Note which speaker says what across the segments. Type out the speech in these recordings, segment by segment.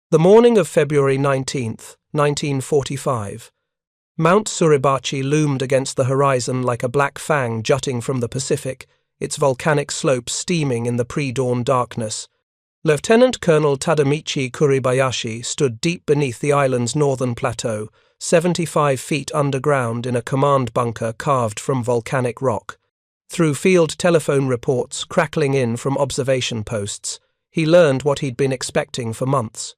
Speaker 1: The morning of February 19th, 1945, Mount Suribachi loomed against the horizon like a black fang jutting from the Pacific, its volcanic slopes steaming in the pre-dawn darkness. Lieutenant Colonel Tadamichi Kuribayashi stood deep beneath the island's northern plateau, 75 feet underground in a command bunker carved from volcanic rock. Through field telephone reports crackling in from observation posts, he learned what he'd been expecting for months.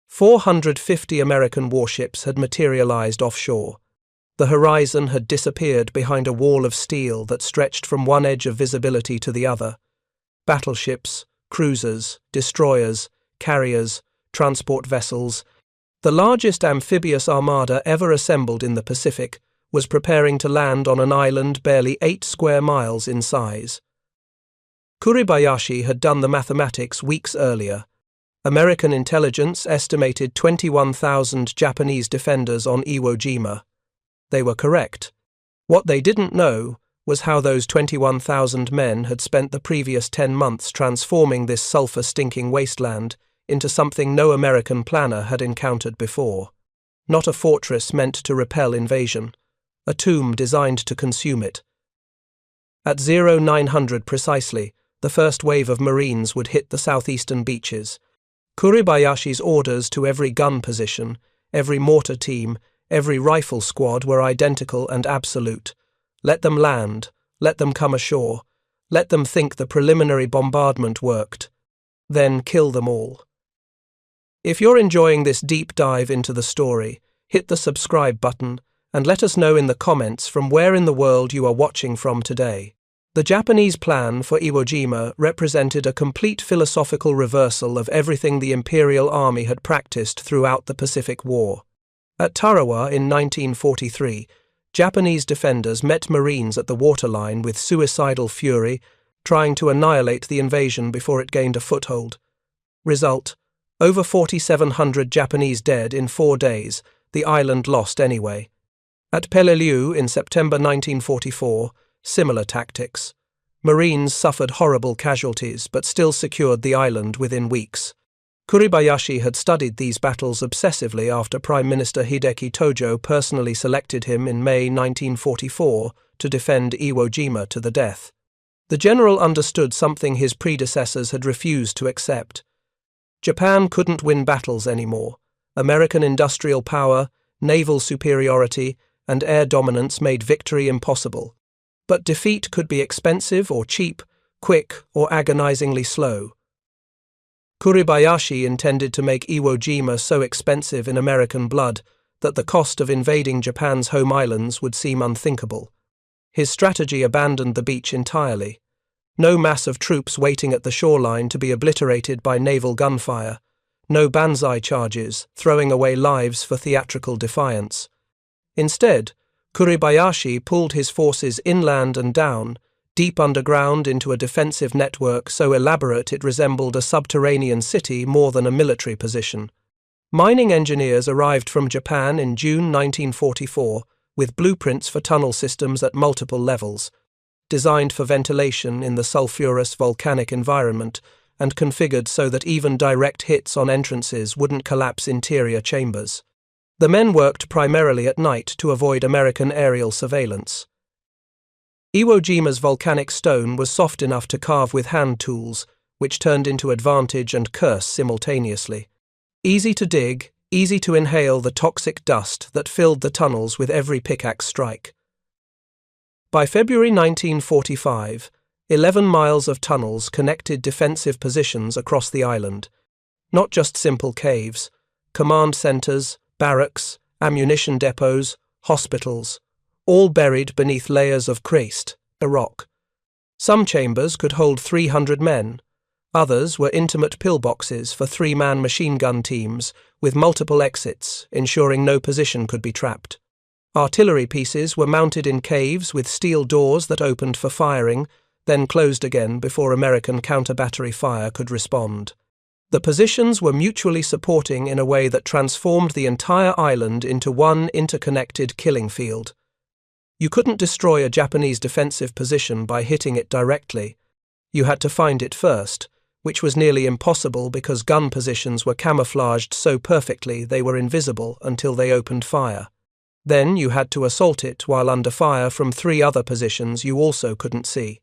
Speaker 1: 450 American warships had materialized offshore. The horizon had disappeared behind a wall of steel that stretched from one edge of visibility to the other. Battleships, cruisers, destroyers, carriers, transport vessels, the largest amphibious armada ever assembled in the Pacific, was preparing to land on an island barely 8 square miles in size. Kuribayashi had done the mathematics weeks earlier. American intelligence estimated 21,000 Japanese defenders on Iwo Jima. They were correct. What they didn't know was how those 21,000 men had spent the previous 10 months transforming this sulfur-stinking wasteland into something no American planner had encountered before. Not a fortress meant to repel invasion, a tomb designed to consume it. At 0900 precisely, the first wave of Marines would hit the southeastern beaches. Kuribayashi's orders to every gun position, every mortar team, every rifle squad were identical and absolute. Let them land, let them come ashore, let them think the preliminary bombardment worked, then kill them all. If you're enjoying this deep dive into the story, hit the subscribe button and let us know in the comments from where in the world you are watching from today. The Japanese plan for Iwo Jima represented a complete philosophical reversal of everything the Imperial Army had practiced throughout the Pacific War. At Tarawa in 1943, Japanese defenders met Marines at the waterline with suicidal fury, trying to annihilate the invasion before it gained a foothold. Result: over 4,700 Japanese dead in 4 days, the island lost anyway. At Peleliu in September 1944, similar tactics. Marines suffered horrible casualties but still secured the island within weeks. Kuribayashi had studied these battles obsessively after Prime Minister Hideki Tojo personally selected him in May 1944 to defend Iwo Jima to the death. The general understood something his predecessors had refused to accept. Japan couldn't win battles anymore. American industrial power, naval superiority, and air dominance made victory impossible. But defeat could be expensive or cheap, quick or agonizingly slow. Kuribayashi intended to make Iwo Jima so expensive in American blood that the cost of invading Japan's home islands would seem unthinkable. His strategy abandoned the beach entirely. No mass of troops waiting at the shoreline to be obliterated by naval gunfire. No banzai charges, throwing away lives for theatrical defiance. Instead, Kuribayashi pulled his forces inland and down, deep underground into a defensive network so elaborate it resembled a subterranean city more than a military position. Mining engineers arrived from Japan in June 1944 with blueprints for tunnel systems at multiple levels, designed for ventilation in the sulfurous volcanic environment and configured so that even direct hits on entrances wouldn't collapse interior chambers. The men worked primarily at night to avoid American aerial surveillance. Iwo Jima's volcanic stone was soft enough to carve with hand tools, which turned into advantage and curse simultaneously. Easy to dig, easy to inhale the toxic dust that filled the tunnels with every pickaxe strike. By February 1945, 11 miles of tunnels connected defensive positions across the island. Not just simple caves, command centers, barracks, ammunition depots, hospitals, all buried beneath layers of krist, a rock. Some chambers could hold 300 men. Others were intimate pillboxes for 3-man machine gun teams with multiple exits, ensuring no position could be trapped. Artillery pieces were mounted in caves with steel doors that opened for firing, then closed again before American counter-battery fire could respond. The positions were mutually supporting in a way that transformed the entire island into one interconnected killing field. You couldn't destroy a Japanese defensive position by hitting it directly. You had to find it first, which was nearly impossible because gun positions were camouflaged so perfectly they were invisible until they opened fire. Then you had to assault it while under fire from 3 other positions you also couldn't see.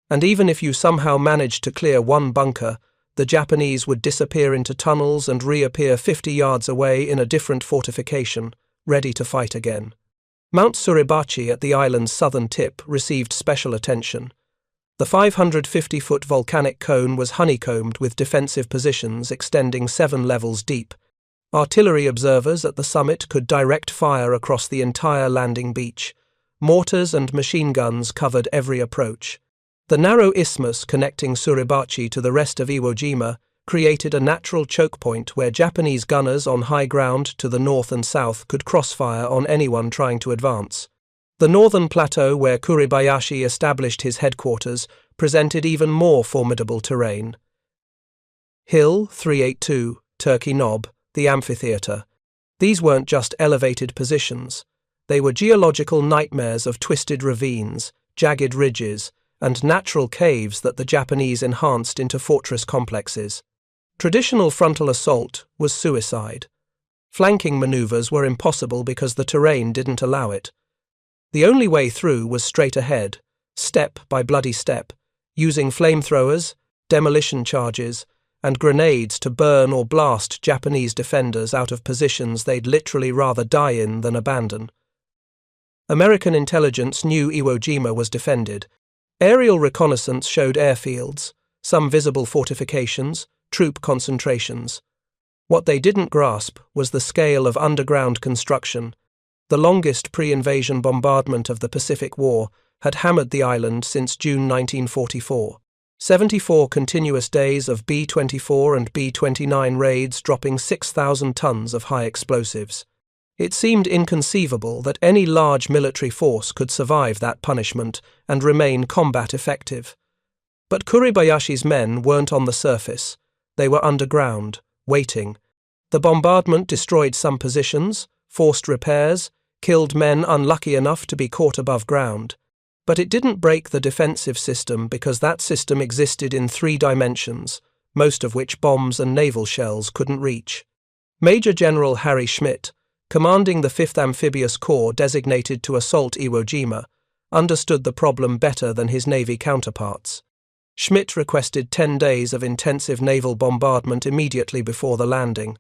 Speaker 1: And even if you somehow managed to clear one bunker, the Japanese would disappear into tunnels and reappear 50 yards away in a different fortification, ready to fight again. Mount Suribachi at the island's southern tip received special attention. The 550-foot volcanic cone was honeycombed with defensive positions extending 7 levels deep. Artillery observers at the summit could direct fire across the entire landing beach. Mortars and machine guns covered every approach. The narrow isthmus connecting Suribachi to the rest of Iwo Jima created a natural choke point where Japanese gunners on high ground to the north and south could crossfire on anyone trying to advance. The northern plateau where Kuribayashi established his headquarters presented even more formidable terrain. Hill 382, Turkey Knob, the amphitheatre. These weren't just elevated positions. They were geological nightmares of twisted ravines, jagged ridges, and natural caves that the Japanese enhanced into fortress complexes. Traditional frontal assault was suicide. Flanking maneuvers were impossible because the terrain didn't allow it. The only way through was straight ahead, step by bloody step, using flamethrowers, demolition charges, and grenades to burn or blast Japanese defenders out of positions they'd literally rather die in than abandon. American intelligence knew Iwo Jima was defended. Aerial reconnaissance showed airfields, some visible fortifications, troop concentrations. What they didn't grasp was the scale of underground construction. The longest pre-invasion bombardment of the Pacific War had hammered the island since June 1944. 74 continuous days of B-24 and B-29 raids dropping 6,000 tons of high explosives. It seemed inconceivable that any large military force could survive that punishment and remain combat effective. But Kuribayashi's men weren't on the surface. They were underground, waiting. The bombardment destroyed some positions, forced repairs, killed men unlucky enough to be caught above ground. But it didn't break the defensive system because that system existed in 3 dimensions, most of which bombs and naval shells couldn't reach. Major General Harry Schmidt, commanding the 5th Amphibious Corps designated to assault Iwo Jima, understood the problem better than his Navy counterparts. Schmidt requested 10 days of intensive naval bombardment immediately before the landing.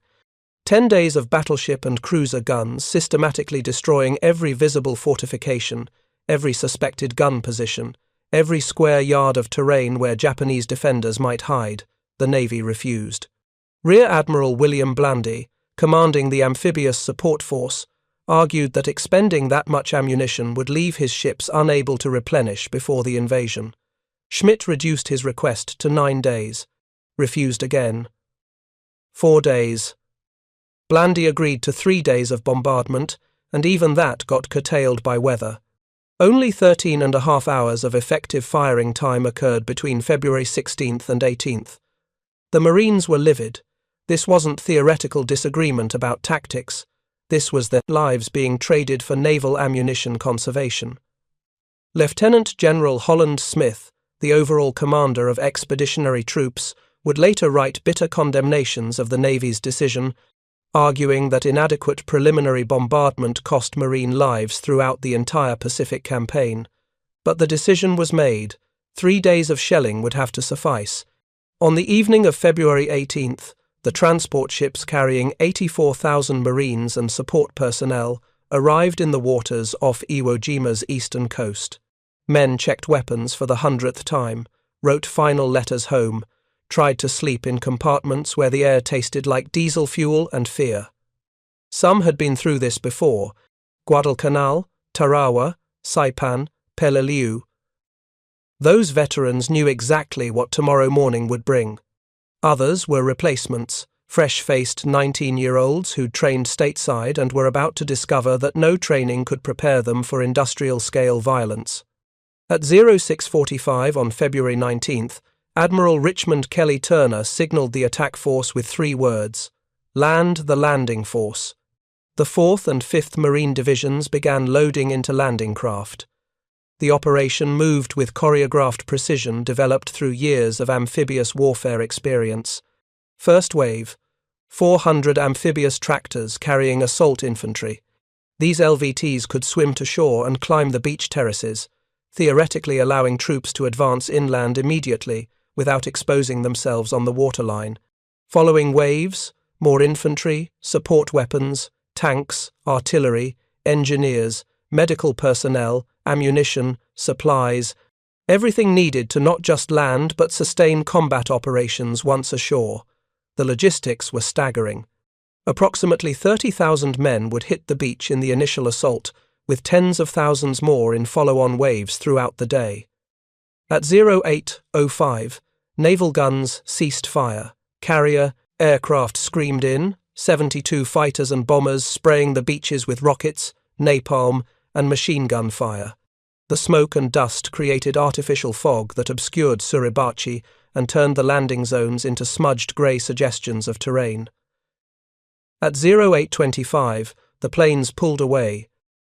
Speaker 1: 10 days of battleship and cruiser guns systematically destroying every visible fortification, every suspected gun position, every square yard of terrain where Japanese defenders might hide. The Navy refused. Rear Admiral William Blandy, commanding the Amphibious Support Force, argued that expending that much ammunition would leave his ships unable to replenish before the invasion. Schmidt reduced his request to 9 days. Refused again. 4 days. Blandy agreed to 3 days of bombardment, and even that got curtailed by weather. Only 13.5 hours of effective firing time occurred between February 16th and 18th. The Marines were livid. This wasn't theoretical disagreement about tactics. This was their lives being traded for naval ammunition conservation. Lieutenant General Holland Smith, the overall commander of expeditionary troops, would later write bitter condemnations of the Navy's decision, arguing that inadequate preliminary bombardment cost Marine lives throughout the entire Pacific campaign. But the decision was made. 3 days of shelling would have to suffice. On the evening of February 18th, the transport ships carrying 84,000 Marines and support personnel arrived in the waters off Iwo Jima's eastern coast. Men checked weapons for the 100th time, wrote final letters home, tried to sleep in compartments where the air tasted like diesel fuel and fear. Some had been through this before: Guadalcanal, Tarawa, Saipan, Peleliu. Those veterans knew exactly what tomorrow morning would bring. Others were replacements, fresh-faced 19-year-olds who'd trained stateside and were about to discover that no training could prepare them for industrial-scale violence. At 06:45 on February 19th, Admiral Richmond Kelly Turner signalled the attack force with 3 words: "Land the landing force." The 4th and 5th Marine Divisions began loading into landing craft. The operation moved with choreographed precision developed through years of amphibious warfare experience. First wave, 400 amphibious tractors carrying assault infantry. These LVTs could swim to shore and climb the beach terraces, theoretically allowing troops to advance inland immediately without exposing themselves on the waterline. Following waves, more infantry, support weapons, tanks, artillery, engineers, medical personnel, ammunition, supplies, everything needed to not just land but sustain combat operations once ashore. The logistics were staggering. Approximately 30,000 men would hit the beach in the initial assault, with tens of thousands more in follow-on waves throughout the day. At 08:05, naval guns ceased fire. Carrier aircraft screamed in, 72 fighters and bombers spraying the beaches with rockets, napalm, and machine gun fire. The smoke and dust created artificial fog that obscured Suribachi and turned the landing zones into smudged grey suggestions of terrain. At 08:25, the planes pulled away.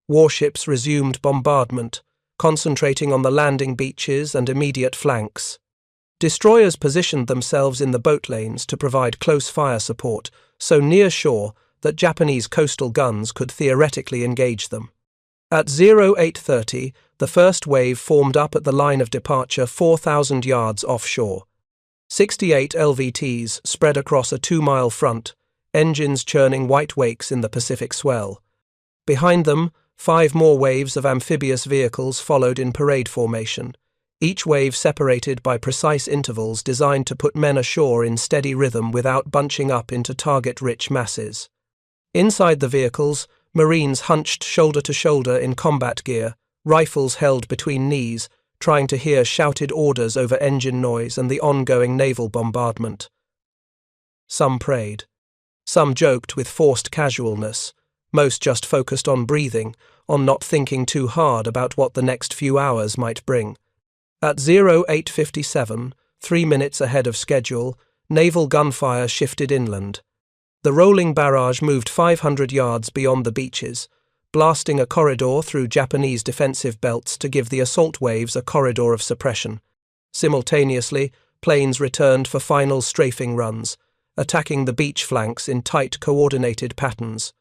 Speaker 1: Warships resumed bombardment, concentrating on the landing beaches and immediate flanks. Destroyers positioned themselves in the boat lanes to provide close fire support, so near shore that Japanese coastal guns could theoretically engage them. At 08:30, the first wave formed up at the line of departure 4,000 yards offshore. 68 LVTs spread across a 2-mile front, engines churning white wakes in the Pacific swell. Behind them, 5 more waves of amphibious vehicles followed in parade formation, each wave separated by precise intervals designed to put men ashore in steady rhythm without bunching up into target-rich masses. Inside the vehicles, Marines hunched shoulder to shoulder in combat gear, rifles held between knees, trying to hear shouted orders over engine noise and the ongoing naval bombardment. Some prayed. Some joked with forced casualness. Most just focused on breathing, on not thinking too hard about what the next few hours might bring. At 08:57, 3 minutes ahead of schedule, naval gunfire shifted inland. The rolling barrage moved 500 yards beyond the beaches, blasting a corridor through Japanese defensive belts to give the assault waves a corridor of suppression. Simultaneously, planes returned for final strafing runs, attacking the beach flanks in tight, coordinated patterns.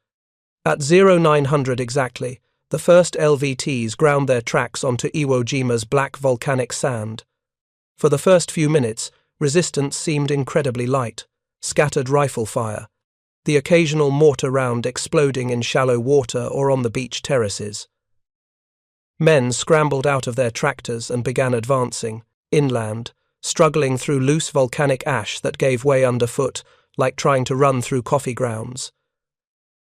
Speaker 1: At 0900 exactly, the first LVTs ground their tracks onto Iwo Jima's black volcanic sand. For the first few minutes, resistance seemed incredibly light, scattered rifle fire, the occasional mortar round exploding in shallow water or on the beach terraces. Men scrambled out of their tractors and began advancing, inland, struggling through loose volcanic ash that gave way underfoot, like trying to run through coffee grounds.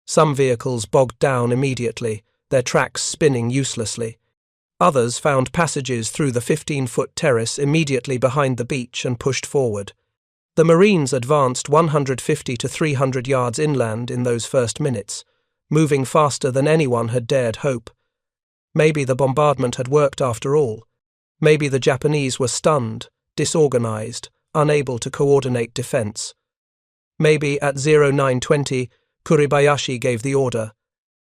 Speaker 1: Some vehicles bogged down immediately, their tracks spinning uselessly. Others found passages through the 15-foot terrace immediately behind the beach and pushed forward. The Marines advanced 150 to 300 yards inland in those first minutes, moving faster than anyone had dared hope. Maybe the bombardment had worked after all. Maybe the Japanese were stunned, disorganized, unable to coordinate defense. Maybe at 0920, Kuribayashi gave the order.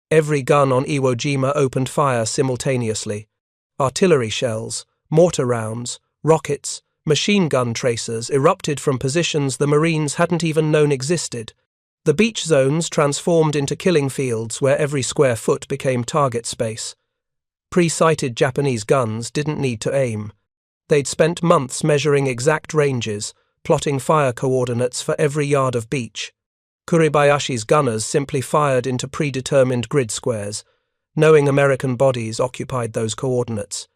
Speaker 1: Every gun on Iwo Jima opened fire simultaneously. Artillery shells, mortar rounds, rockets, machine gun tracers erupted from positions the Marines hadn't even known existed. The beach zones transformed into killing fields where every square foot became target space. Pre-sighted Japanese guns didn't need to aim. They'd spent months measuring exact ranges, plotting fire coordinates for every yard of beach. Kuribayashi's gunners simply fired into predetermined grid squares, knowing American bodies occupied those coordinates.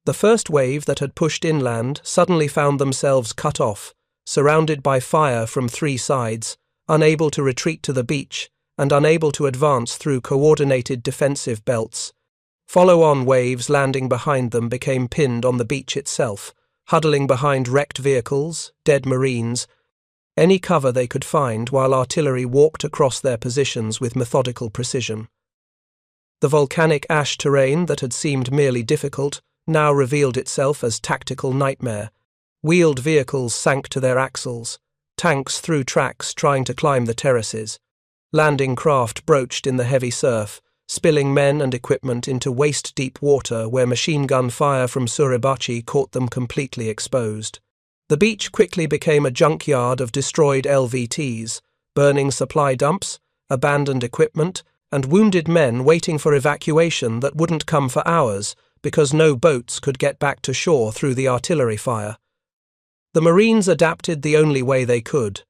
Speaker 1: The first wave that had pushed inland suddenly found themselves cut off, surrounded by fire from 3 sides, unable to retreat to the beach, and unable to advance through coordinated defensive belts. Follow-on waves landing behind them became pinned on the beach itself, huddling behind wrecked vehicles, dead Marines, any cover they could find while artillery walked across their positions with methodical precision. The volcanic ash terrain that had seemed merely difficult now revealed itself as tactical nightmare. Wheeled vehicles sank to their axles, tanks threw tracks trying to climb the terraces. Landing craft broached in the heavy surf, spilling men and equipment into waist-deep water where machine gun fire from Suribachi caught them completely exposed. The beach quickly became a junkyard of destroyed LVTs, burning supply dumps, abandoned equipment, and wounded men waiting for evacuation that wouldn't come for hours because no boats could get back to shore through the artillery fire. The Marines adapted the only way they could.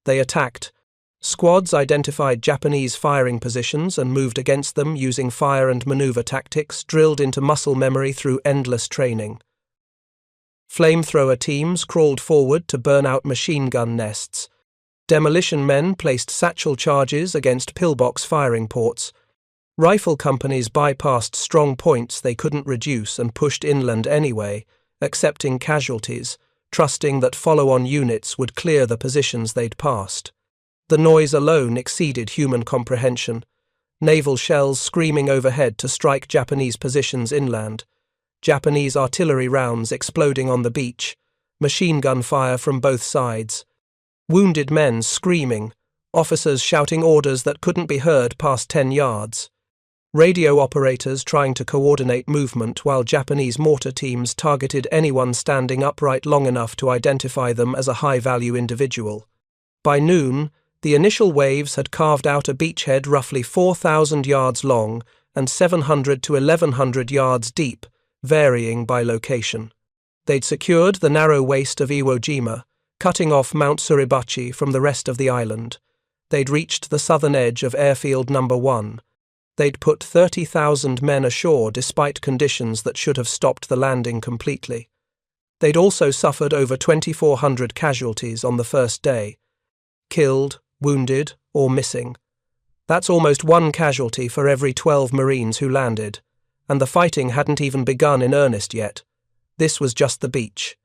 Speaker 1: They attacked. Squads identified Japanese firing positions and moved against them using fire and maneuver tactics drilled into muscle memory through endless training. Flamethrower teams crawled forward to burn out machine gun nests. Demolition men placed satchel charges against pillbox firing ports. Rifle companies bypassed strong points they couldn't reduce and pushed inland anyway, accepting casualties, trusting that follow-on units would clear the positions they'd passed. The noise alone exceeded human comprehension. Naval shells screaming overhead to strike Japanese positions inland. Japanese artillery rounds exploding on the beach. Machine gun fire from both sides. Wounded men screaming. Officers shouting orders that couldn't be heard past 10 yards. Radio operators trying to coordinate movement while Japanese mortar teams targeted anyone standing upright long enough to identify them as a high-value individual. By noon, the initial waves had carved out a beachhead roughly 4,000 yards long and 700 to 1,100 yards deep, varying by location. They'd secured the narrow waist of Iwo Jima, cutting off Mount Suribachi from the rest of the island. They'd reached the southern edge of Airfield No. 1. They'd put 30,000 men ashore despite conditions that should have stopped the landing completely. They'd also suffered over 2,400 casualties on the first day. Killed, wounded, or missing. That's almost one casualty for every 12 Marines who landed, and the fighting hadn't even begun in earnest yet. This was just the beach.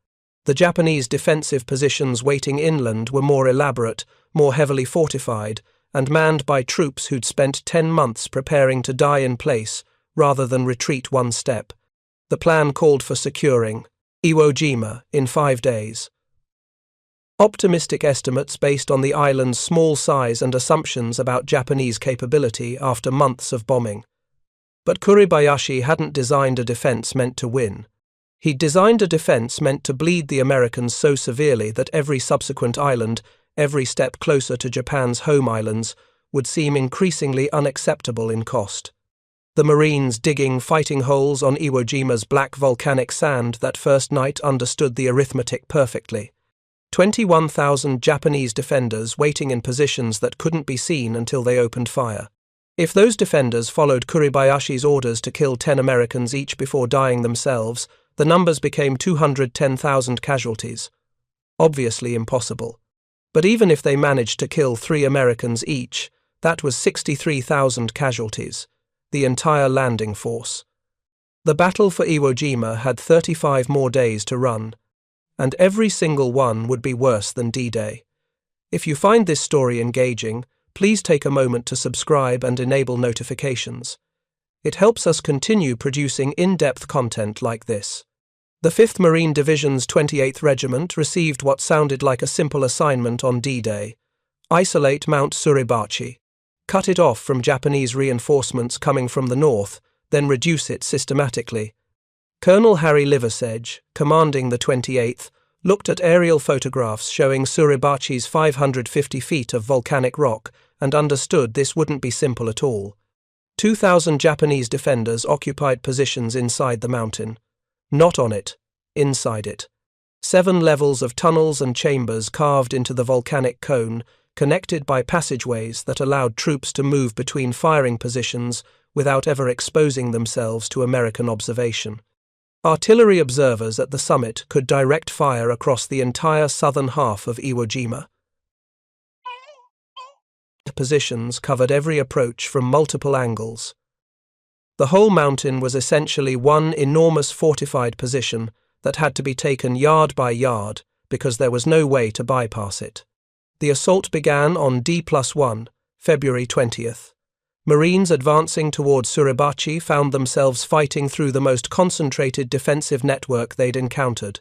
Speaker 1: The Japanese defensive positions waiting inland were more elaborate, more heavily fortified, and manned by troops who'd spent 10 months preparing to die in place rather than retreat one step. The plan called for securing Iwo Jima in 5 days. Optimistic estimates based on the island's small size and assumptions about Japanese capability after months of bombing. But Kuribayashi hadn't designed a defense meant to win. He'd designed a defense meant to bleed the Americans so severely that every subsequent island, every step closer to Japan's home islands, would seem increasingly unacceptable in cost. The Marines digging fighting holes on Iwo Jima's black volcanic sand that first night understood the arithmetic perfectly. 21,000 Japanese defenders waiting in positions that couldn't be seen until they opened fire. If those defenders followed Kuribayashi's orders to kill 10 Americans each before dying themselves, the numbers became 210,000 casualties. Obviously impossible. But even if they managed to kill 3 Americans each, that was 63,000 casualties, the entire landing force. The battle for Iwo Jima had 35 more days to run, and every single one would be worse than D-Day. If you find this story engaging, please take a moment to subscribe and enable notifications. It helps us continue producing in-depth content like this. The 5th Marine Division's 28th Regiment received what sounded like a simple assignment on D-Day. Isolate Mount Suribachi. Cut it off from Japanese reinforcements coming from the north, then reduce it systematically. Colonel Harry Liversedge, commanding the 28th, looked at aerial photographs showing Suribachi's 550 feet of volcanic rock and understood this wouldn't be simple at all. 2,000 Japanese defenders occupied positions inside the mountain. Not on it, inside it. 7 levels of tunnels and chambers carved into the volcanic cone, connected by passageways that allowed troops to move between firing positions without ever exposing themselves to American observation. Artillery observers at the summit could direct fire across the entire southern half of Iwo Jima. Positions covered every approach from multiple angles. The whole mountain was essentially one enormous fortified position that had to be taken yard by yard because there was no way to bypass it. The assault began on D+1, February 20th. Marines advancing towards Suribachi found themselves fighting through the most concentrated defensive network they'd encountered.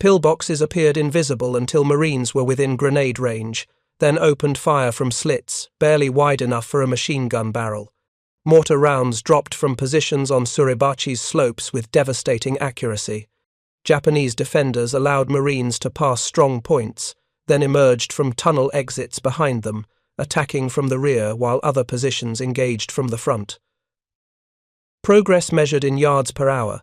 Speaker 1: Pillboxes appeared invisible until Marines were within grenade range, then opened fire from slits, barely wide enough for a machine gun barrel. Mortar rounds dropped from positions on Suribachi's slopes with devastating accuracy. Japanese defenders allowed Marines to pass strong points, then emerged from tunnel exits behind them, attacking from the rear while other positions engaged from the front. Progress measured in yards per hour.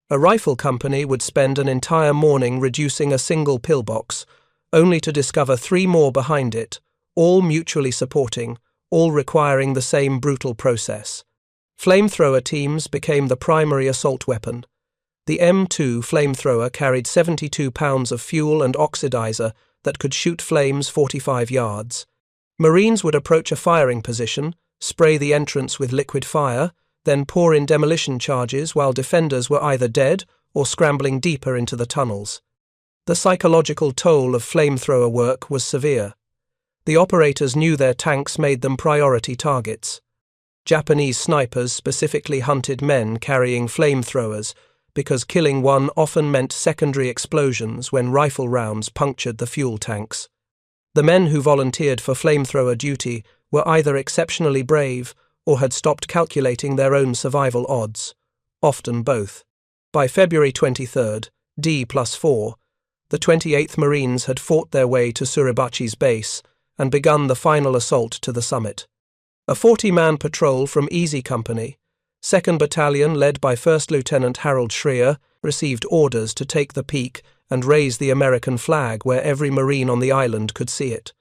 Speaker 1: A rifle company would spend an entire morning reducing a single pillbox, only to discover 3 more behind it, all mutually supporting, all requiring the same brutal process. Flamethrower teams became the primary assault weapon. The M2 flamethrower carried 72 pounds of fuel and oxidizer that could shoot flames 45 yards. Marines would approach a firing position, spray the entrance with liquid fire, then pour in demolition charges while defenders were either dead or scrambling deeper into the tunnels. The psychological toll of flamethrower work was severe. The operators knew their tanks made them priority targets. Japanese snipers specifically hunted men carrying flamethrowers because killing one often meant secondary explosions when rifle rounds punctured the fuel tanks. The men who volunteered for flamethrower duty were either exceptionally brave or had stopped calculating their own survival odds, often both. By February 23rd, D+4, the 28th Marines had fought their way to Suribachi's base and begun the final assault to the summit. A 40-man patrol from Easy Company, 2nd Battalion led by 1st Lieutenant Harold Schreier, received orders to take the peak and raise the American flag where every Marine on the island could see it.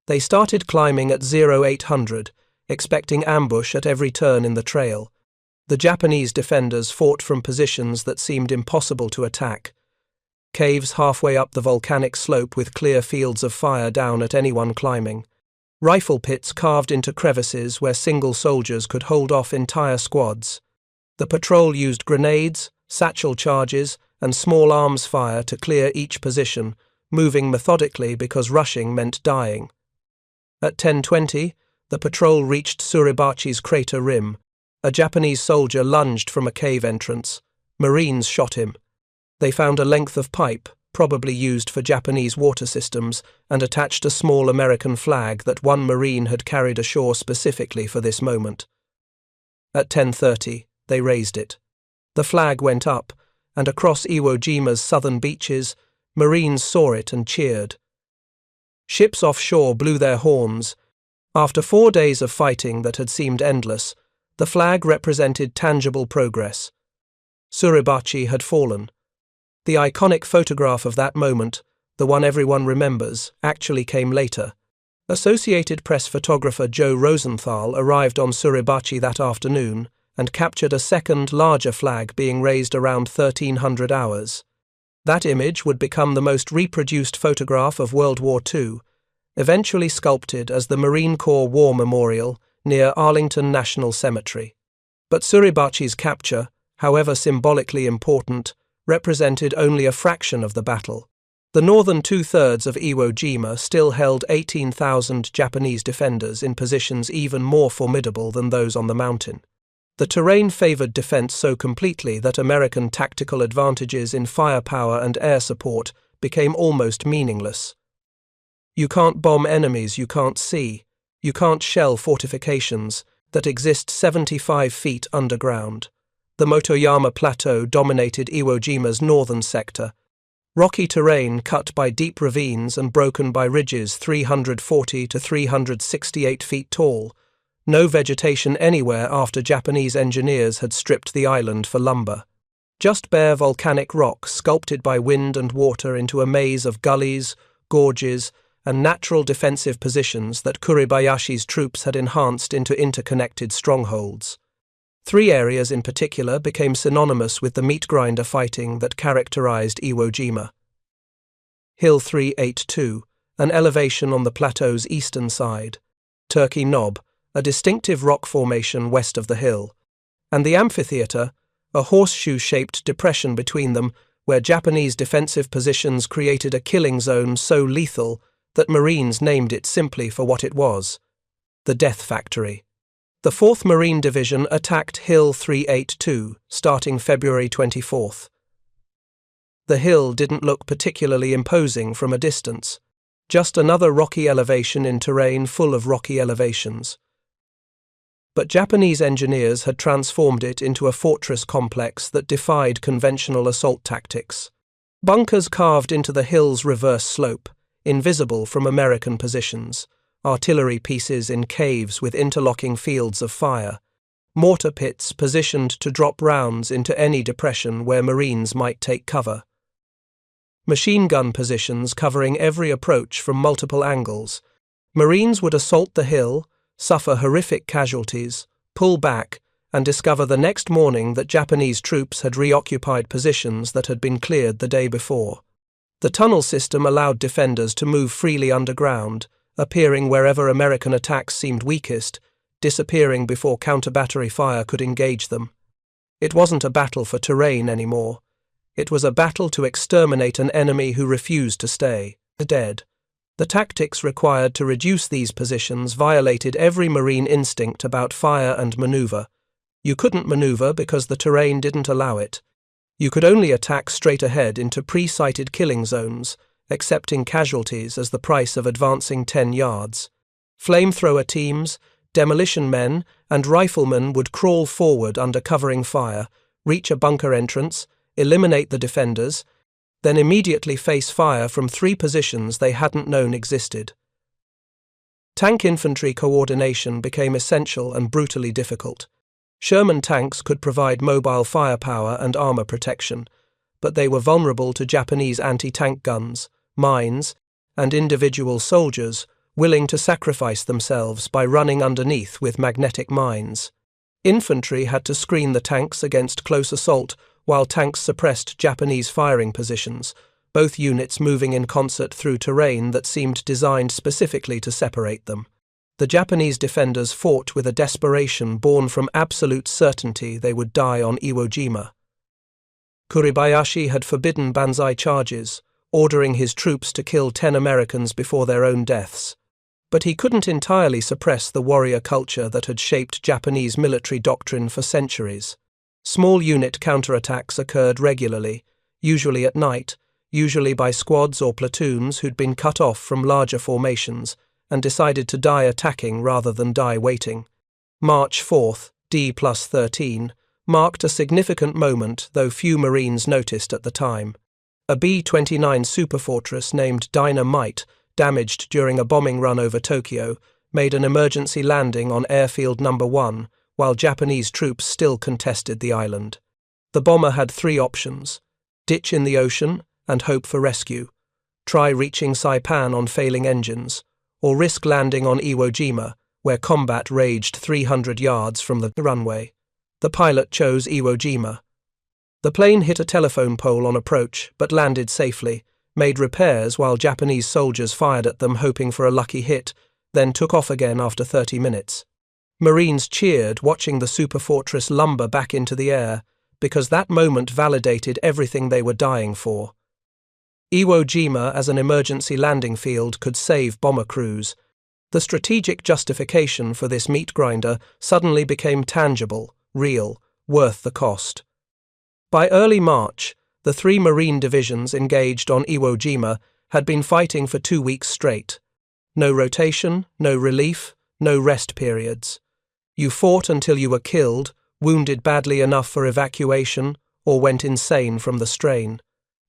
Speaker 1: They started climbing at 0800, expecting ambush at every turn in the trail. The Japanese defenders fought from positions that seemed impossible to attack. Caves halfway up the volcanic slope with clear fields of fire down at anyone climbing. Rifle pits carved into crevices where single soldiers could hold off entire squads. The patrol used grenades, satchel charges, and small arms fire to clear each position, moving methodically because rushing meant dying. At 10:20, the patrol reached Suribachi's crater rim. A Japanese soldier lunged from a cave entrance. Marines shot him. They found a length of pipe, probably used for Japanese water systems, and attached a small American flag that one Marine had carried ashore specifically for this moment. At 10:30, they raised it. The flag went up, and across Iwo Jima's southern beaches, Marines saw it and cheered. Ships offshore blew their horns. After 4 days of fighting that had seemed endless, the flag represented tangible progress. Suribachi had fallen. The iconic photograph of that moment, the one everyone remembers, actually came later. Associated Press photographer Joe Rosenthal arrived on Suribachi that afternoon and captured a second, larger flag being raised around 1300 hours. That image would become the most reproduced photograph of World War II, eventually sculpted as the Marine Corps War Memorial near Arlington National Cemetery. But Suribachi's capture, however symbolically important, represented only a fraction of the battle. The northern two-thirds of Iwo Jima still held 18,000 Japanese defenders in positions even more formidable than those on the mountain. The terrain favored defense so completely that American tactical advantages in firepower and air support became almost meaningless. You can't bomb enemies you can't see. You can't shell fortifications that exist 75 feet underground. The Motoyama Plateau dominated Iwo Jima's northern sector. Rocky terrain cut by deep ravines and broken by ridges 340 to 368 feet tall. No vegetation anywhere after Japanese engineers had stripped the island for lumber. Just bare volcanic rock sculpted by wind and water into a maze of gullies, gorges, and natural defensive positions that Kuribayashi's troops had enhanced into interconnected strongholds. 3 areas in particular became synonymous with the meat grinder fighting that characterized Iwo Jima. Hill 382, an elevation on the plateau's eastern side. Turkey Knob, a distinctive rock formation west of the hill. And the amphitheater, a horseshoe-shaped depression between them where Japanese defensive positions created a killing zone so lethal that Marines named it simply for what it was: the Death Factory. The 4th Marine Division attacked Hill 382, starting February 24th. The hill didn't look particularly imposing from a distance, just another rocky elevation in terrain full of rocky elevations. but Japanese engineers had transformed it into a fortress complex that defied conventional assault tactics. Bunkers carved into the hill's reverse slope, invisible from American positions, artillery pieces in caves with interlocking fields of fire, mortar pits positioned to drop rounds into any depression where Marines might take cover, machine gun positions covering every approach from multiple angles. Marines would assault the hill, suffer horrific casualties, pull back, and discover the next morning that Japanese troops had reoccupied positions that had been cleared the day before. The tunnel system allowed defenders to move freely underground, appearing wherever American attacks seemed weakest, disappearing before counter-battery fire could engage them. It wasn't a battle for terrain anymore. It was a battle to exterminate an enemy who refused to stay dead. The tactics required to reduce these positions violated every Marine instinct about fire and maneuver. You couldn't maneuver because the terrain didn't allow it. You could only attack straight ahead into pre-sighted killing zones, accepting casualties as the price of advancing 10 yards. Flamethrower teams, demolition men, and riflemen would crawl forward under covering fire, reach a bunker entrance, eliminate the defenders, then immediately face fire from 3 positions they hadn't known existed. Tank infantry coordination became essential and brutally difficult. Sherman tanks could provide mobile firepower and armor protection, but they were vulnerable to Japanese anti-tank guns, mines, and individual soldiers willing to sacrifice themselves by running underneath with magnetic mines. Infantry had to screen the tanks against close assault while tanks suppressed Japanese firing positions, both units moving in concert through terrain that seemed designed specifically to separate them. The Japanese defenders fought with a desperation born from absolute certainty they would die on Iwo Jima. Kuribayashi had forbidden banzai charges, ordering his troops to kill 10 Americans before their own deaths. But he couldn't entirely suppress the warrior culture that had shaped Japanese military doctrine for centuries. Small unit counterattacks occurred regularly, usually at night, usually by squads or platoons who'd been cut off from larger formations and decided to die attacking rather than die waiting. March 4th, D+13, marked a significant moment, though few Marines noticed at the time. A B-29 superfortress named Dynamite, damaged during a bombing run over Tokyo, made an emergency landing on Airfield No. 1, while Japanese troops still contested the island. The bomber had 3 options: ditch in the ocean and hope for rescue, try reaching Saipan on failing engines, or risk landing on Iwo Jima, where combat raged 300 yards from the runway. The pilot chose Iwo Jima. The plane hit a telephone pole on approach, but landed safely, made repairs while Japanese soldiers fired at them hoping for a lucky hit, then took off again after 30 minutes. Marines cheered watching the superfortress lumber back into the air, because that moment validated everything they were dying for. Iwo Jima as an emergency landing field could save bomber crews. The strategic justification for this meat grinder suddenly became tangible, real, worth the cost. By early March, the 3 Marine divisions engaged on Iwo Jima had been fighting for 2 weeks straight. No rotation, no relief, no rest periods. You fought until you were killed, wounded badly enough for evacuation, or went insane from the strain.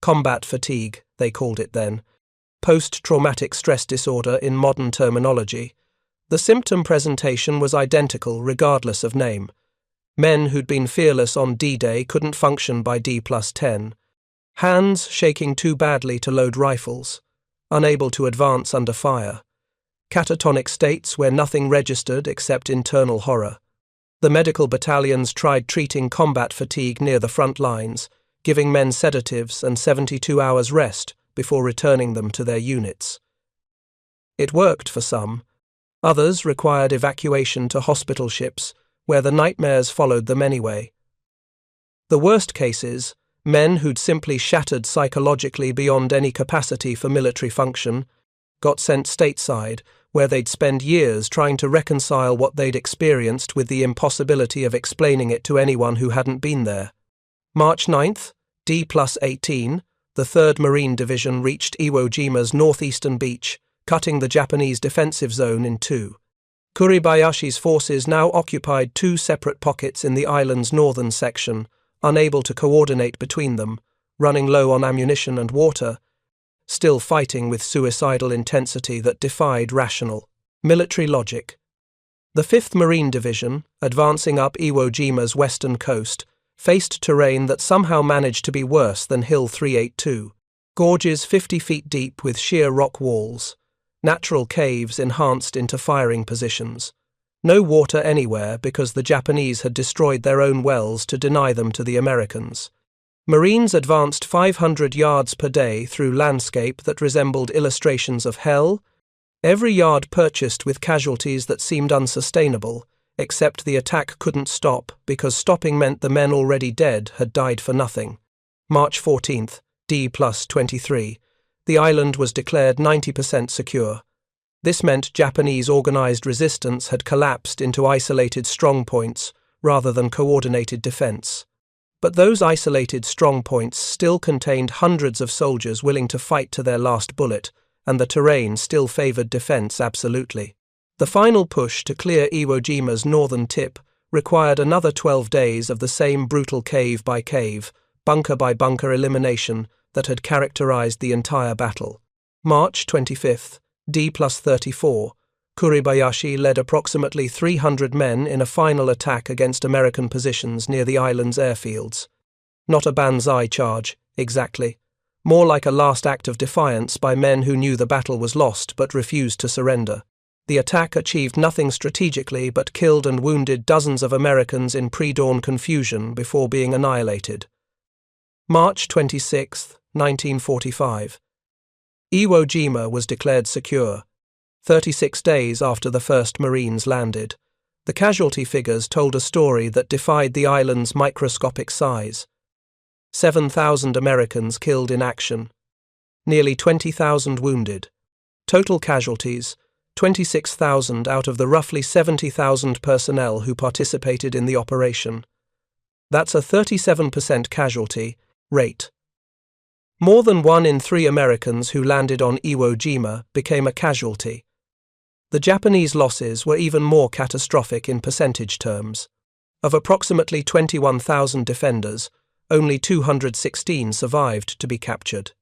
Speaker 1: Combat fatigue, they called it then. Post-traumatic stress disorder in modern terminology. The symptom presentation was identical regardless of name. Men who'd been fearless on D-Day couldn't function by D+10. Hands shaking too badly to load rifles. Unable to advance under fire. Catatonic states where nothing registered except internal horror. The medical battalions tried treating combat fatigue near the front lines, giving men sedatives and 72 hours rest before returning them to their units. It worked for some. Others required evacuation to hospital ships, where the nightmares followed them anyway. The worst cases, men who'd simply shattered psychologically beyond any capacity for military function, got sent stateside, where they'd spend years trying to reconcile what they'd experienced with the impossibility of explaining it to anyone who hadn't been there. March 9th, D+18, the 3rd Marine Division reached Iwo Jima's northeastern beach, cutting the Japanese defensive zone in 2. Kuribayashi's forces now occupied two separate pockets in the island's northern section, unable to coordinate between them, running low on ammunition and water, still fighting with suicidal intensity that defied rational military logic. The 5th Marine Division, advancing up Iwo Jima's western coast, faced terrain that somehow managed to be worse than Hill 382. Gorges 50 feet deep with sheer rock walls, natural caves enhanced into firing positions. No water anywhere because the Japanese had destroyed their own wells to deny them to the Americans. Marines advanced 500 yards per day through landscape that resembled illustrations of hell, every yard purchased with casualties that seemed unsustainable, except the attack couldn't stop because stopping meant the men already dead had died for nothing. March 14th, D+23. The island was declared 90% secure. This meant Japanese organized resistance had collapsed into isolated strongpoints rather than coordinated defense. But those isolated strongpoints still contained hundreds of soldiers willing to fight to their last bullet, and the terrain still favored defense absolutely. The final push to clear Iwo Jima's northern tip required another 12 days of the same brutal cave-by-cave, bunker-by-bunker elimination that had characterized the entire battle. March 25th, D+34, Kuribayashi led approximately 300 men in a final attack against American positions near the island's airfields. Not a banzai charge, exactly. More like a last act of defiance by men who knew the battle was lost but refused to surrender. The attack achieved nothing strategically but killed and wounded dozens of Americans in pre-dawn confusion before being annihilated. March 26, 1945. Iwo Jima was declared secure, 36 days after the first Marines landed. The casualty figures told a story that defied the island's microscopic size. 7,000 Americans killed in action. Nearly 20,000 wounded. Total casualties, 26,000 out of the roughly 70,000 personnel who participated in the operation. That's a 37% casualty rate. More than 1 in 3 Americans who landed on Iwo Jima became a casualty. The Japanese losses were even more catastrophic in percentage terms. Of approximately 21,000 defenders, only 216 survived to be captured.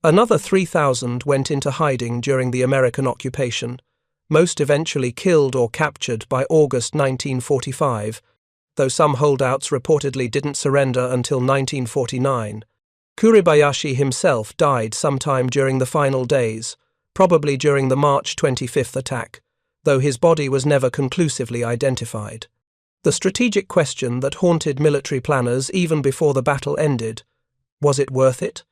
Speaker 1: Another 3,000 went into hiding during the American occupation, most eventually killed or captured by August 1945, though some holdouts reportedly didn't surrender until 1949. Kuribayashi himself died sometime during the final days, probably during the March 25th attack, though his body was never conclusively identified. The strategic question that haunted military planners even before the battle ended: was it worth it?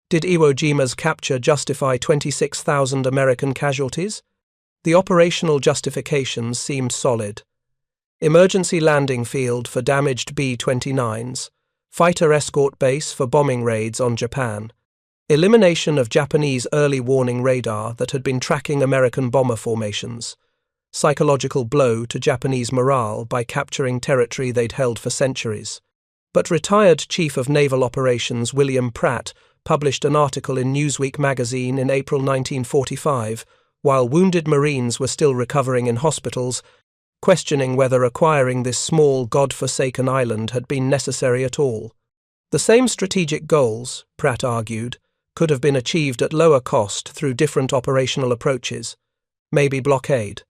Speaker 1: Did Iwo Jima's capture justify 26,000 American casualties? The operational justifications seemed solid. Emergency landing field for damaged B-29s, fighter escort base for bombing raids on Japan, elimination of Japanese early warning radar that had been tracking American bomber formations, psychological blow to Japanese morale by capturing territory they'd held for centuries. But retired Chief of Naval Operations William Pratt published an article in Newsweek magazine in April 1945, while wounded Marines were still recovering in hospitals, questioning whether acquiring this small, God-forsaken island had been necessary at all. The same strategic goals, Pratt argued, could have been achieved at lower cost through different operational approaches. Maybe blockade.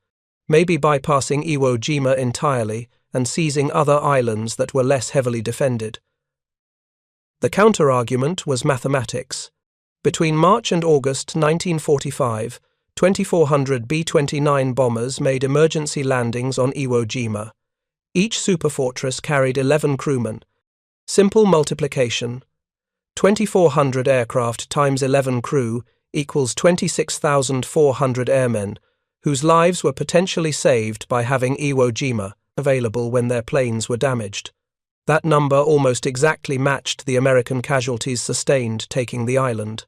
Speaker 1: Maybe bypassing Iwo Jima entirely and seizing other islands that were less heavily defended. The counter-argument was mathematics. Between March and August 1945, 2,400 B-29 bombers made emergency landings on Iwo Jima. Each superfortress carried 11 crewmen. Simple multiplication. 2,400 aircraft times 11 crew equals 26,400 airmen, whose lives were potentially saved by having Iwo Jima available when their planes were damaged. That number almost exactly matched the American casualties sustained taking the island.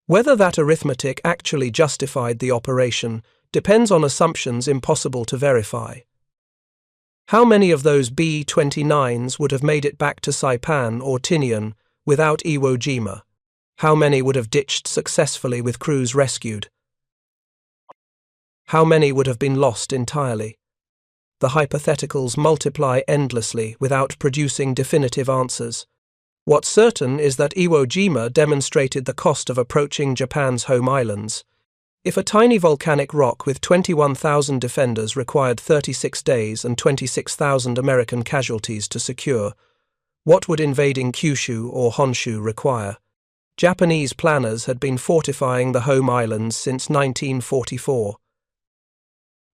Speaker 1: Whether that arithmetic actually justified the operation depends on assumptions impossible to verify. How many of those B-29s would have made it back to Saipan or Tinian without Iwo Jima? How many would have ditched successfully with crews rescued? How many would have been lost entirely? The hypotheticals multiply endlessly without producing definitive answers. What's certain is that Iwo Jima demonstrated the cost of approaching Japan's home islands. If a tiny volcanic rock with 21,000 defenders required 36 days and 26,000 American casualties to secure, what would invading Kyushu or Honshu require? Japanese planners had been fortifying the home islands since 1944.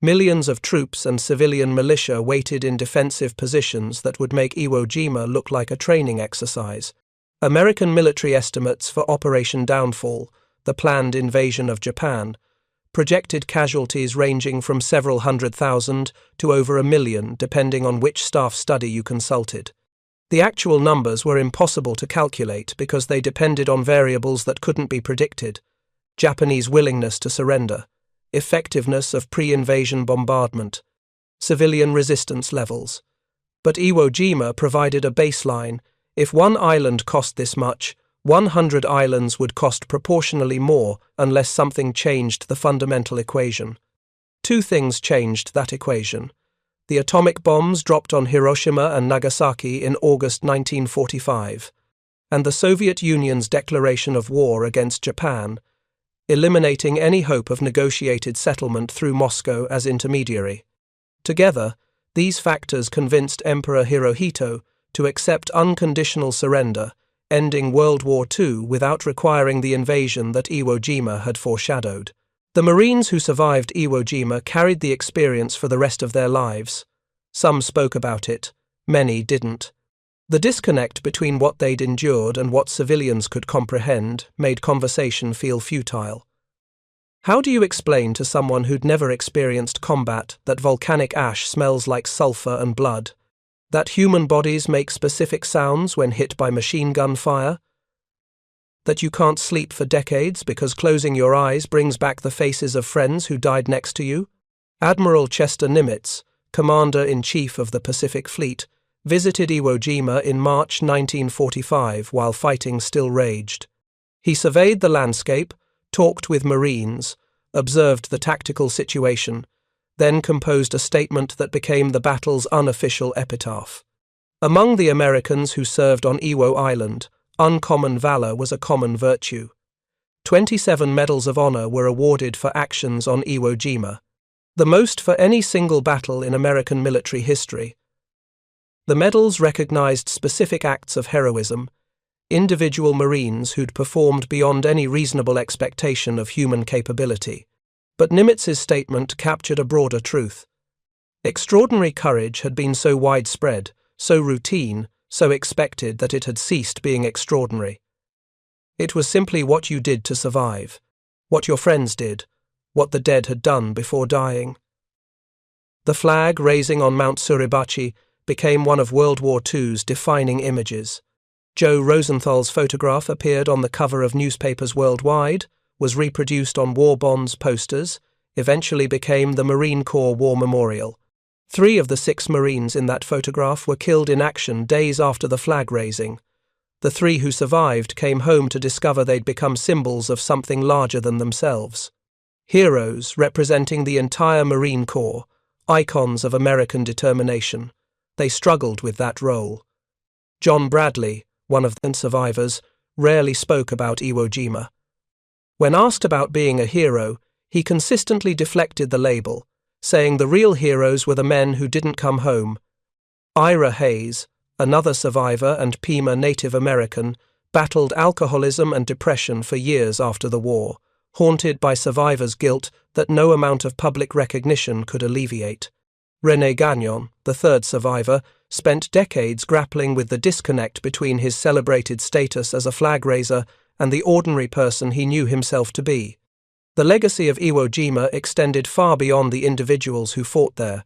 Speaker 1: Millions of troops and civilian militia waited in defensive positions that would make Iwo Jima look like a training exercise. American military estimates for Operation Downfall, the planned invasion of Japan, projected casualties ranging from several 100,000 to over 1 million, depending on which staff study you consulted. The actual numbers were impossible to calculate because they depended on variables that couldn't be predicted: Japanese willingness to surrender, effectiveness of pre-invasion bombardment, civilian resistance levels. But Iwo Jima provided a baseline. If one island cost this much, 100 islands would cost proportionally more unless something changed the fundamental equation. Two things changed that equation: the atomic bombs dropped on Hiroshima and Nagasaki in August 1945, and the Soviet Union's declaration of war against Japan, eliminating any hope of negotiated settlement through Moscow as intermediary. Together, these factors convinced Emperor Hirohito to accept unconditional surrender, ending World War II without requiring the invasion that Iwo Jima had foreshadowed. The Marines who survived Iwo Jima carried the experience for the rest of their lives. Some spoke about it, many didn't. The disconnect between what they'd endured and what civilians could comprehend made conversation feel futile. How do you explain to someone who'd never experienced combat that volcanic ash smells like sulfur and blood, that human bodies make specific sounds when hit by machine gun fire, that you can't sleep for decades because closing your eyes brings back the faces of friends who died next to you? Admiral Chester Nimitz, Commander-in-Chief of the Pacific Fleet, visited Iwo Jima in March 1945 while fighting still raged. He surveyed the landscape, talked with Marines, observed the tactical situation, then composed a statement that became the battle's unofficial epitaph. Among the Americans who served on Iwo Island, uncommon valor was a common virtue. 27 Medals of Honor were awarded for actions on Iwo Jima, the most for any single battle in American military history. The medals recognized specific acts of heroism, individual Marines who'd performed beyond any reasonable expectation of human capability. But Nimitz's statement captured a broader truth. Extraordinary courage had been so widespread, so routine, so expected that it had ceased being extraordinary. It was simply what you did to survive, what your friends did, what the dead had done before dying. The flag raising on Mount Suribachi became one of World War II's defining images. Joe Rosenthal's photograph appeared on the cover of newspapers worldwide, was reproduced on war bonds posters, eventually became the Marine Corps War Memorial. 3 of the 6 Marines in that photograph were killed in action days after the flag raising. The 3 who survived came home to discover they'd become symbols of something larger than themselves. Heroes representing the entire Marine Corps, icons of American determination. They struggled with that role. John Bradley, one of the survivors, rarely spoke about Iwo Jima. When asked about being a hero, he consistently deflected the label, saying the real heroes were the men who didn't come home. Ira Hayes, another survivor and Pima Native American, battled alcoholism and depression for years after the war, haunted by survivor's guilt that no amount of public recognition could alleviate. René Gagnon, the 3rd survivor, spent decades grappling with the disconnect between his celebrated status as a flag raiser and the ordinary person he knew himself to be. The legacy of Iwo Jima extended far beyond the individuals who fought there.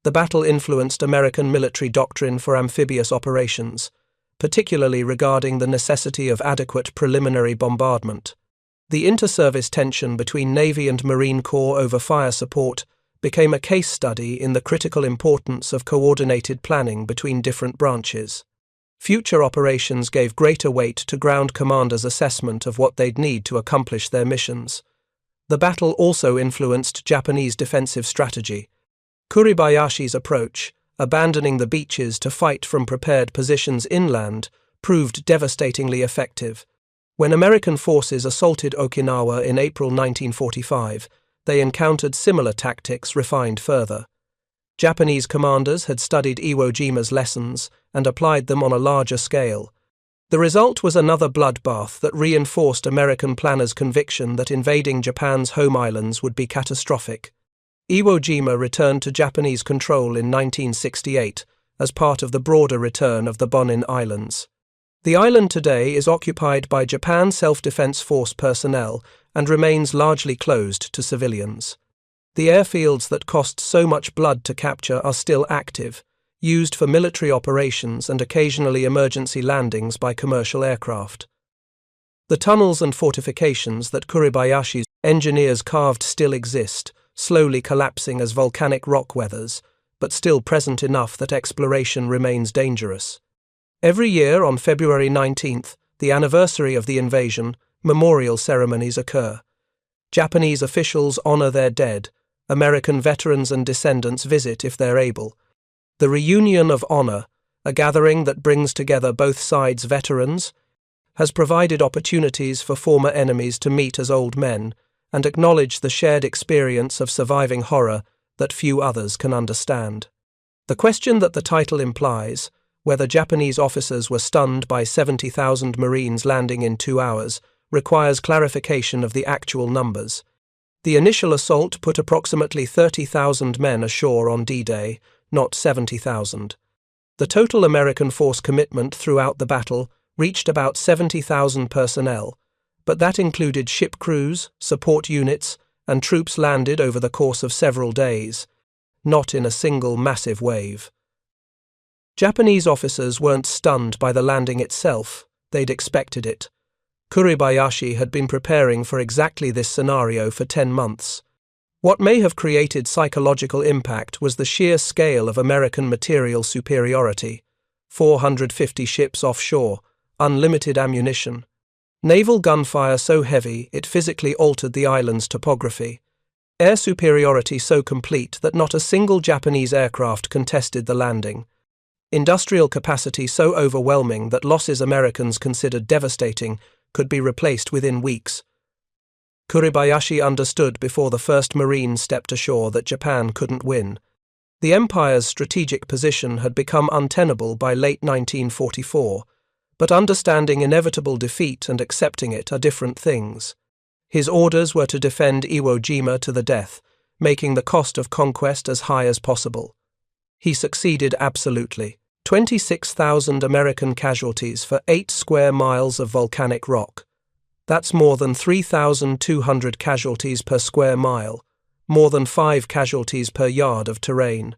Speaker 1: The battle influenced American military doctrine for amphibious operations, particularly regarding the necessity of adequate preliminary bombardment. The inter-service tension between Navy and Marine Corps over fire support became a case study in the critical importance of coordinated planning between different branches. Future operations gave greater weight to ground commanders' assessment of what they'd need to accomplish their missions. The battle also influenced Japanese defensive strategy. Kuribayashi's approach, abandoning the beaches to fight from prepared positions inland, proved devastatingly effective. When American forces assaulted Okinawa in April 1945, they encountered similar tactics refined further. Japanese commanders had studied Iwo Jima's lessons and applied them on a larger scale. The result was another bloodbath that reinforced American planners' conviction that invading Japan's home islands would be catastrophic. Iwo Jima returned to Japanese control in 1968 as part of the broader return of the Bonin Islands. The island today is occupied by Japan Self-Defense Force personnel and remains largely closed to civilians. The airfields that cost so much blood to capture are still active, used for military operations and occasionally emergency landings by commercial aircraft. The tunnels and fortifications that Kuribayashi's engineers carved still exist, slowly collapsing as volcanic rock weathers, but still present enough that exploration remains dangerous. Every year on February 19th, the anniversary of the invasion, memorial ceremonies occur. Japanese officials honor their dead. American veterans and descendants visit if they're able. The Reunion of Honor, a gathering that brings together both sides' veterans, has provided opportunities for former enemies to meet as old men and acknowledge the shared experience of surviving horror that few others can understand. The question that the title implies, whether Japanese officers were stunned by 70,000 Marines landing in 2 hours, requires clarification of the actual numbers. The initial assault put approximately 30,000 men ashore on D-Day, not 70,000. The total American force commitment throughout the battle reached about 70,000 personnel, but that included ship crews, support units, and troops landed over the course of several days, not in a single massive wave. Japanese officers weren't stunned by the landing itself, they'd expected it. Kuribayashi had been preparing for exactly this scenario for 10 months. What may have created psychological impact was the sheer scale of American material superiority. 450 ships offshore, unlimited ammunition. Naval gunfire so heavy it physically altered the island's topography. Air superiority so complete that not a single Japanese aircraft contested the landing. Industrial capacity so overwhelming that losses Americans considered devastating could be replaced within weeks. Kuribayashi understood before the first Marine stepped ashore that Japan couldn't win. The Empire's strategic position had become untenable by late 1944, but understanding inevitable defeat and accepting it are different things. His orders were to defend Iwo Jima to the death, making the cost of conquest as high as possible. He succeeded absolutely. 26,000 American casualties for 8 square miles of volcanic rock. That's more than 3,200 casualties per square mile, more than 5 casualties per yard of terrain.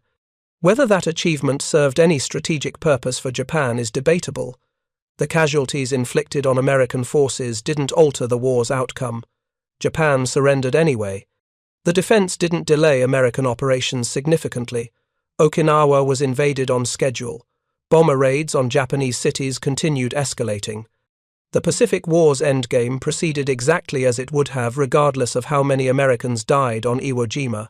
Speaker 1: Whether that achievement served any strategic purpose for Japan is debatable. The casualties inflicted on American forces didn't alter the war's outcome. Japan surrendered anyway. The defense didn't delay American operations significantly. Okinawa was invaded on schedule. Bomber raids on Japanese cities continued escalating. The Pacific War's endgame proceeded exactly as it would have regardless of how many Americans died on Iwo Jima.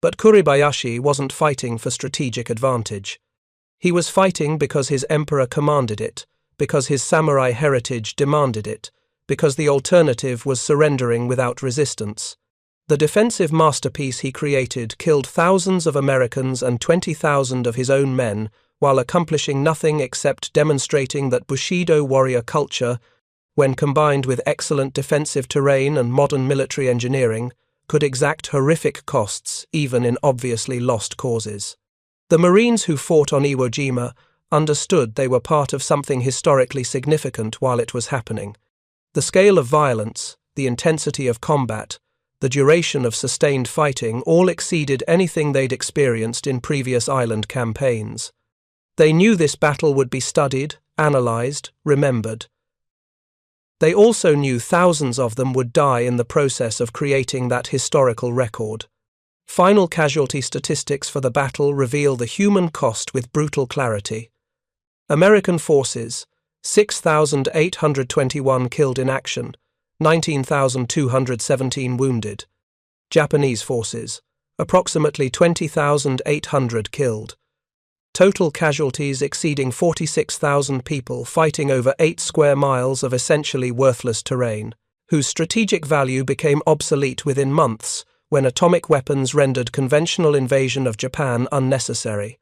Speaker 1: But Kuribayashi wasn't fighting for strategic advantage. He was fighting because his emperor commanded it, because his samurai heritage demanded it, because the alternative was surrendering without resistance. The defensive masterpiece he created killed thousands of Americans and 20,000 of his own men, while accomplishing nothing except demonstrating that Bushido warrior culture, when combined with excellent defensive terrain and modern military engineering, could exact horrific costs even in obviously lost causes. The Marines who fought on Iwo Jima understood they were part of something historically significant while it was happening. The scale of violence, the intensity of combat, the duration of sustained fighting all exceeded anything they'd experienced in previous island campaigns. They knew this battle would be studied, analyzed, remembered. They also knew thousands of them would die in the process of creating that historical record. Final casualty statistics for the battle reveal the human cost with brutal clarity. American forces, 6,821 killed in action, 19,217 wounded. Japanese forces, approximately 20,800 killed. Total casualties exceeding 46,000 people fighting over 8 square miles of essentially worthless terrain, whose strategic value became obsolete within months when atomic weapons rendered conventional invasion of Japan unnecessary.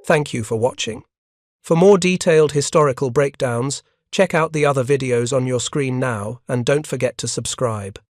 Speaker 1: Thank you for watching. For more detailed historical breakdowns, check out the other videos on your screen now and don't forget to subscribe.